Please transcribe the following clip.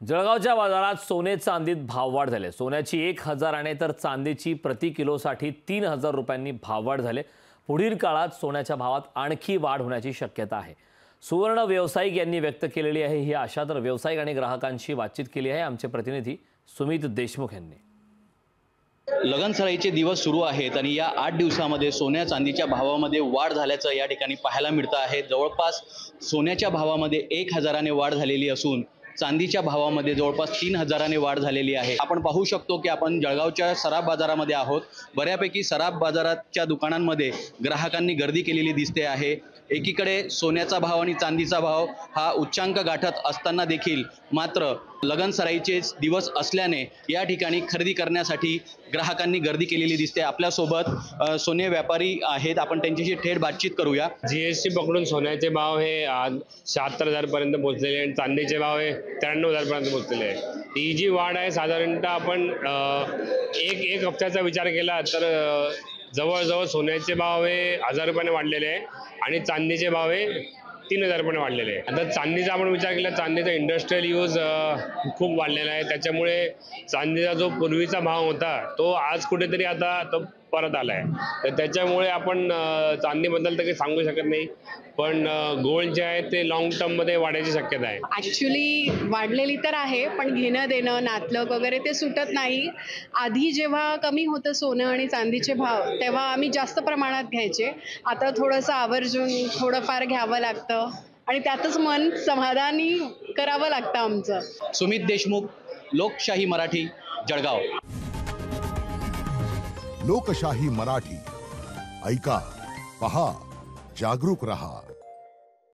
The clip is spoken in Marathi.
जळगावच्या बाजारात सोने चांदीत भाववाढ झाले। सोन्याची 1000 तर चांदीची प्रति किलोसाठी 3000 रुपयांनी भाववाढ झाले। पुढील काळात सोन्याच्या भावात आणखी वाढ होण्याची शक्यता आहे। सुवर्ण व्यावसायिक यांनी व्यक्त केलेली आहे ही आशा। तर व्यावसायिक आणि ग्राहकांशी बातचीत केली आहे आमचे प्रतिनिधी सुमित देशमुख यांनी। लगनसराईचे दिवस सुरू आहेत आणि या 8 दिवसांमध्ये सोन्या चांदीच्या भावामध्ये वाढ झाल्याचं या ठिकाणी पाहायला मिळतं आहे। जवळपास सोन्याच्या भावामध्ये 1000ने वाढ झालेली असून चांदीच्या भावामध्ये जवळपास 3000ने वाढ झालेली आहे। आपण पाहू शकतो की आपण जळगावच्या सराफ बाजारामध्ये आहोत। बऱ्यापैकी सराफ बाजाराच्या दुकानांमध्ये ग्राहकांनी गर्दी केलेली दिसते आहे। एकीकडे सोन्याचा भाव आणि चांदीचा भाव हा उच्चांक गाठत असताना देखील मात्र लगनसराईचे दिवस असल्याने या ठिकाणी खरेदी करण्यासाठी ग्राहकांनी गर्दी केलेली दिसते। आपल्यासोबत सोने व्यापारी आहेत, आपण त्यांच्याशी थेट बातचीत करूया। जीएसटी पकडून सोन्याचे भाव हे आज 76000 पर्यंत पोहोचलेले आणि चांदीचे भाव हे 93000 पर्यंत पोहोचलेले आहे। ही जी वाढ आहे साधारणतः आपण एक हप्त्याचा विचार केला तर जवळजवळ सोन्याचे भाव हे 1000 रुपयाने वाढलेले आहे आणि चांदीचे भाव हे 3000 रुपयाने वाढलेले आहे। आता चांदीचा आपण विचार केला, चांदीचा इंडस्ट्रियल यूज खूप वाढलेला आहे। त्याच्यामुळे चांदीचा जो पूर्वीचा भाव होता तो आज कुठेतरी आता तो परत आला आहे। तर त्याच्यामुळे आपण चांदीबद्दल तर काही सांगू शकत नाही, पण गोल्ड जे आहे ते लॉंग टर्ममध्ये वाढायची शक्यता आहे। ॲक्च्युली वाढलेली तर आहे, पण घेणं देणं नातलग वगैरे ते सुटत नाही। आधी जेव्हा कमी होतं सोनं आणि चांदीचे भाव तेव्हा आम्ही जास्त प्रमाणात घ्यायचे। आता थोडंसं आवर्जून थोडंफार घ्यावं लागतं आणि त्यातच मन समाधानी करावं लागतं आमचं। सुमित देशमुख, लोकशाही मराठी, जळगाव। लोकशाही मराठी, ऐका, पहा, जागरूक रहा।